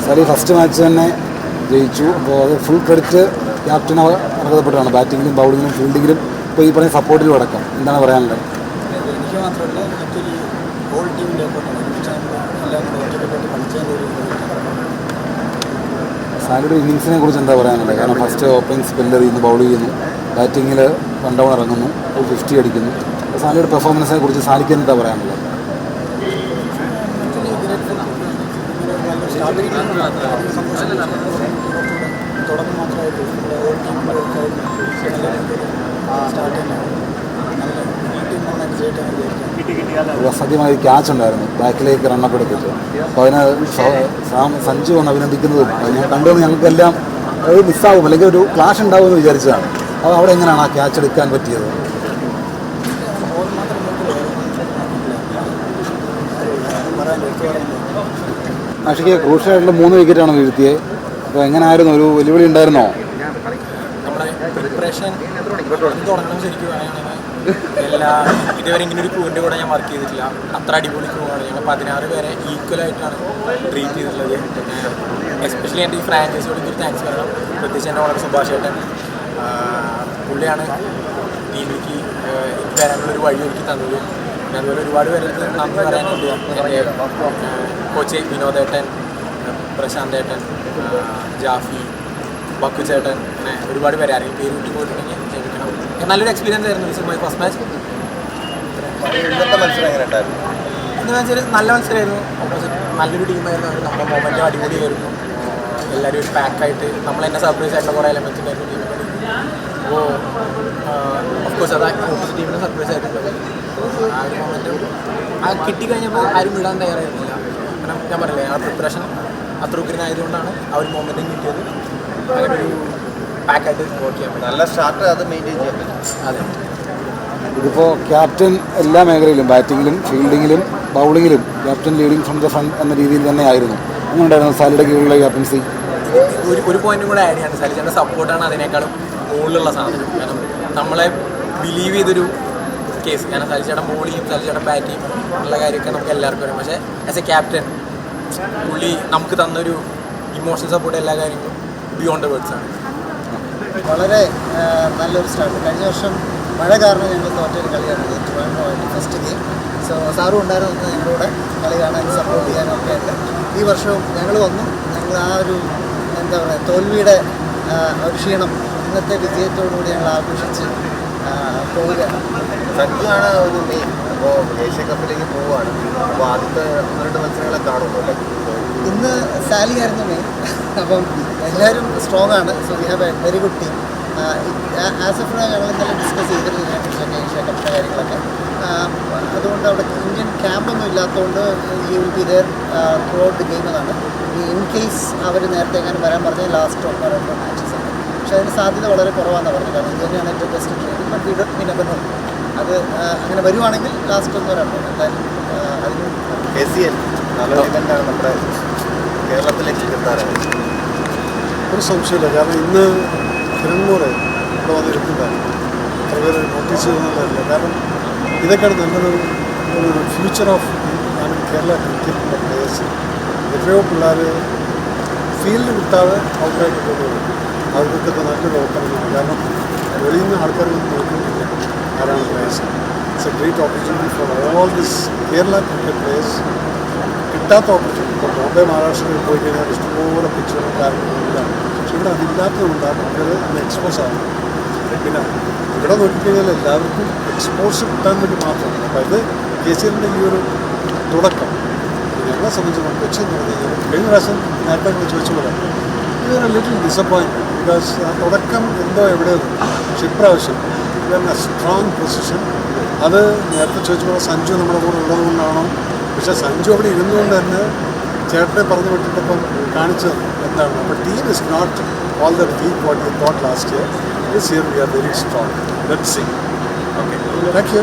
Sally first match തന്നെ ജയിച്ചു. അപ്പോൾ അത് ഫുൾ ക്രെഡിറ്റ് ക്യാപ്റ്റന് അർഹതപ്പെട്ടാണ്. ബാറ്റിങ്ങിലും ബൗളിങ്ങിലും ഫീൽഡിങ്ങിലും ഇപ്പോൾ ഈ പറഞ്ഞ സപ്പോർട്ടിലും അടക്കം. എന്താണ് പറയാനുള്ളത്? എനിക്ക് മാത്രമല്ല മറ്റൊരു ഹോൾ ടീമിൻ്റെ എഫേർട്ടാണ്. എല്ലാം ഒറ്റപ്പെട്ട് കളിച്ചതിൻ്റെ സാലിയുടെ ഇന്നിങ്സിനെ കുറിച്ച് എന്താ പറയാനുള്ളത്? കാരണം ഫസ്റ്റ് ഓപ്പണിംഗ് സ്പെല്ലർ ചെയ്യുന്നു, ബൗൾ ചെയ്യുന്നു, ബാറ്റിങ്ങിൽ 1 ഡൗൺ ഇറങ്ങുന്നു, 50 അടിക്കുന്നു. അപ്പോൾ സാലിയുടെ പെർഫോമൻസിനെ കുറിച്ച് സാലിക്ക് എന്താ പറയാനുള്ളത്? തുടക്കം മാത്രമായിട്ട് ഓൾ ടീമുകൾക്കായിരുന്നു സ്റ്റാർട്ടിങ് നല്ല ഈ ടീം നന്നായിട്ട് ജയിക്കാൻ വിചാരിക്കാം. അസാധ്യമായ ക്യാച്ച് ഉണ്ടായിരുന്നു ബാക്കിലേക്ക് റണ്ണപ്പ് എടുത്തിട്ട്. അപ്പോൾ അതിന് സഞ്ജു വന്ന് അഭിനന്ദിക്കുന്നതും ഞാൻ കണ്ടുവന്ന് ഞങ്ങൾക്കെല്ലാം അത് മിസ്സാവും, അല്ലെങ്കിൽ ഒരു ക്ലാഷ് ഉണ്ടാവുമെന്ന് വിചാരിച്ചതാണ്. അപ്പോൾ അവിടെ എങ്ങനെയാണ് ആ ക്യാച്ച് എടുക്കാൻ പറ്റിയത്? ആഷിക്ക് ക്രൂഷ്യലായിട്ടുള്ള 3 വിക്കറ്റാണ് വീഴ്ത്തിയത്. അപ്പോൾ എങ്ങനെയായിരുന്നു? ഒരു വെല്ലുവിളി ഉണ്ടായിരുന്നോ? നമ്മുടെ പ്രിപ്പറേഷൻ തുടങ്ങണം ശരിക്കും പറയുകയാണെങ്കിൽ ഇതുവരെ ഇങ്ങനെ ഒരു ക്രൂവിൻ്റെ കൂടെ ഞാൻ വർക്ക് ചെയ്തിട്ടില്ല. അത്ര അടിപൊളി ക്രൂവാണ്. ഞങ്ങൾ 16 പേരെ ഈക്വലായിട്ടാണ് ട്രീറ്റ് ചെയ്തിട്ടുള്ളത്. എസ്പെഷ്യലി എൻ്റെ ഈ ഫ്രാഞ്ചൈസിയോട് എനിക്ക് താങ്ക്സ് പറയണം. പ്രത്യേകിച്ച് എൻ്റെ ഓണർ സുഭാഷ് ചേട്ടൻ. പുള്ളിയാണ് ടീമിലേക്ക് എനിക്ക് വരാനുള്ളൊരു വഴി ഒരുക്കി തന്നത്. പിന്നെ അതുപോലെ ഒരുപാട് പേർക്ക് നന്ദി പറയാനുണ്ട്. എൻ്റെ കോച്ച് വിനോദേട്ടൻ, പ്രശാന്തേട്ടൻ, ജാഫി, ബക്കു ചേട്ടൻ, അങ്ങനെ ഒരുപാട് പേര് ആരെങ്കിലും പേര് വിട്ടു പോയിട്ടുണ്ടെങ്കിൽ ക്ഷമിക്കണം. നല്ലൊരു എക്സ്പീരിയൻസ് ആയിരുന്നു. This my first match. ഇന്നത്തെ മത്സരം എങ്ങനെ ഉണ്ടായിരുന്നു? എന്താ വെച്ചാൽ നല്ല മത്സരമായിരുന്നു. ഓപ്പോസിറ്റ് നല്ലൊരു ടീമായിരുന്നു. നമ്മുടെ മൊമെൻറ്റ് അടിപൊളിയായിരുന്നു. എല്ലാവരും ഒരു പാക്കായിട്ട് നമ്മൾ തന്നെ സർപ്രൈസ് ആയിട്ടുള്ള കുറേ എലമെൻറ്റ്സ് ഉണ്ടായിരുന്നു ടീമിൽ. അപ്പോൾ ഓഫ്കോഴ്സ് അത് ഓപ്പോസിറ്റ് ടീമിന് സർപ്രൈസ് ആയിട്ടുള്ളത്. ആ ഒരു മൊമെൻറ്റ് കിട്ടിക്കഴിഞ്ഞപ്പോൾ ആരും വിടാൻ തയ്യാറായിരുന്നില്ല. കാരണം ഞാൻ പറയില്ലേ, ആ പ്രിപ്പറേഷൻ അത്ര ഉഗ്രനായതുകൊണ്ടാണ് ആ ഒരു മൊമെൻറ്റും കിട്ടിയത്. അങ്ങനെ ഒരു പാക്കായിട്ട് വർക്ക് ചെയ്യാൻ പറ്റും. നല്ല സ്റ്റാർട്ട് അത് മെയിൻറ്റെയിൻ ചെയ്യാൻ പറ്റും. അതെ. ഇതിപ്പോൾ ക്യാപ്റ്റൻ എല്ലാ മേഖലയിലും ബാറ്റിങ്ങിലും ഫീൽഡിങ്ങിലും ബൗളിങ്ങിലും captain leading from the front എന്ന രീതിയിൽ തന്നെ ആയിരുന്നു. എങ്ങനെയുണ്ടായിരുന്നു സാലിയുടെ കീഴിലുള്ള ക്യാപ്റ്റൻസി? ഒരു പോയിന്റും കൂടെ ആഡ് ചെയ്യാണ്. സാലിച്ചേട്ടൻ്റെ സപ്പോർട്ടാണ് അതിനേക്കാളും മുകളിലുള്ള സാധനം. കാരണം നമ്മളെ ബിലീവ് ചെയ്തൊരു കേസ്. കാരണം സാലിച്ചേട്ടൻ ബോൾ ചെയ്യും, സാലിച്ചേട്ടൻ ബാറ്റ് ചെയ്യും ഉള്ള കാര്യമൊക്കെ നമുക്ക് എല്ലാവർക്കും അറിയാം. പക്ഷേ ആസ് എ ക്യാപ്റ്റൻ പുള്ളി നമുക്ക് തന്നൊരു ഇമോഷണൽ സപ്പോർട്ട് എല്ലാ കാര്യങ്ങളും ബിയോണ്ട് വേർഡ്സ് ആണ്. വളരെ നല്ലൊരു സ്റ്റാർട്ട്. കഴിഞ്ഞ വർഷം മഴ കാരണം ഞങ്ങൾ തോറ്റൊരു കളിയാണ് ട്രിവാൻഡ്രമായിട്ട് ഫസ്റ്റ് ഗെയിം. സോ സാറും ഉണ്ടായിരുന്നു ഞങ്ങളുടെ കളി കാണാനും സപ്പോർട്ട് ചെയ്യാനും ഒക്കെ ഉണ്ട്. ഈ വർഷവും ഞങ്ങൾ വന്നു. ഞങ്ങൾ ആ ഒരു എന്താ പറയുക തോൽവിയുടെ ഒരു ക്ഷീണം ഇന്നത്തെ വിജയത്തോടുകൂടി ഞങ്ങൾ ആഘോഷിച്ച് പോവുകയാണ്. സഞ്ജുവാണ് ഒരു മെയിൻ. അപ്പോൾ ഏഷ്യ കപ്പിലേക്ക് പോവുകയാണ്. അപ്പോൾ ആദ്യത്തെ 1-2 മത്സരങ്ങളെ കാണുമല്ലോ അല്ലേ? ഇന്ന് സാലി ആയിരുന്നു മെയിൻ. അപ്പം എല്ലാവരും സ്ട്രോങ് ആണ്. So we have A very good team. As F ഞങ്ങൾ ഇന്നലെ ഡിസ്കസ് ചെയ്തിരുന്നു ഇതിനെക്കുറിച്ചൊക്കെ ഏഷ്യ കപ്പിൻ്റെ കാര്യങ്ങളൊക്കെ. അതുകൊണ്ട് അവിടെ ഇന്ത്യൻ ക്യാമ്പൊന്നും ഇല്ലാത്തതുകൊണ്ട് you will be there throughout the game എന്നാണ്. ഇൻ കേസ് അവർ നേരത്തെ എങ്ങനെ വരാൻ പറഞ്ഞാൽ ലാസ്റ്റ് 1-2 മാച്ചസ് ആണ്. പക്ഷേ അതിന് സാധ്യത വളരെ കുറവാണെന്ന് പറഞ്ഞു. കാരണം ഇന്ത്യ തന്നെയാണ് ഏറ്റവും best training. But we never know. അത് അങ്ങനെ വരുവാണെങ്കിൽ ലാസ്റ്റ് 1-2 എന്തായാലും അതിന് KCL നല്ലൊരു ഇവൻ്റാണ് നമ്മുടെ കേരളത്തിലേക്ക് എത്താറുണ്ട്. ഒരു സംശയമില്ല. കാരണം ഇന്ന് തിരുവനന്തപുരം ഇവിടെ വന്നിരിക്കുന്നതാണ്. അത്ര പേര് നോട്ടീസ് ചെയ്യുന്നതല്ല. കാരണം ഇതൊക്കെയാണ് നല്ലൊരു ഫ്യൂച്ചർ ഓഫ് കേരള ക്രിക്കറ്റിൻ്റെ പ്ലേയേഴ്സ്. എത്രയോ പിള്ളേർ ഫീൽഡ് വിട്ടാതെ ഔട്ടായിട്ട് കൊണ്ടുവരും. അവർക്കൊക്കെ നല്ലൊരു ഓപ്പണിംഗാണ്. കാരണം വെളിയിൽ നിന്ന് ആൾക്കാർ നോക്കുന്നില്ല ആരാണ് players. It's A great opportunity for all this Kerala cricket players. കിട്ടാത്ത ഓപ്പർച്യൂണിറ്റി. ഇപ്പോൾ ബോംബെ മഹാരാഷ്ട്രയിൽ പോയി കഴിഞ്ഞാൽ ഇഷ്ടംപോലെ പിക്ചറും കാര്യങ്ങളുമില്ല. പക്ഷെ ഇവിടെ അതില്ലാത്തതുകൊണ്ടാണ് കുട്ടികൾ അന്ന് എക്സ്പോസ് ആകുന്നത്. പിന്നെ ഇവിടെ നോക്കിക്കഴിഞ്ഞാൽ എല്ലാവർക്കും എക്സ്പോസ് കിട്ടാൻ വേണ്ടി മാത്രമാണ്. അപ്പോൾ ഇത് KCLൻ്റെ ഈ ഒരു തുടക്കം ഞങ്ങളെ സംബന്ധിച്ച് കൊച്ചി എന്ന് പറഞ്ഞു കഴിഞ്ഞാൽ കഴിഞ്ഞ പ്രാവശ്യം നേരത്തെ നമ്മൾ ചോദിച്ച പോലെ ഇതൊരു ലിറ്റിൽ ഡിസപ്പോയിൻറ്റ്. ബിക്കോസ് ആ തുടക്കം എന്തോ എവിടെയോ. പക്ഷെ ഇപ്രാവശ്യം ഇതാണ് സ്ട്രോങ് പൊസിഷൻ. അത് നേരത്തെ ചോദിച്ച പോലെ സഞ്ജു നമ്മുടെ കൂടെ ഉള്ളതുകൊണ്ടാണോ? പക്ഷേ സഞ്ജു അവിടെ ഇരുന്നുകൊണ്ട് തന്നെ ചേട്ടനെ പറഞ്ഞു വിട്ടിട്ടപ്പം കാണിച്ചത് എന്താണ്? അപ്പോൾ team is not all that weak what we thought last year. This year we are very strong. Let's see. Okay. Thank you.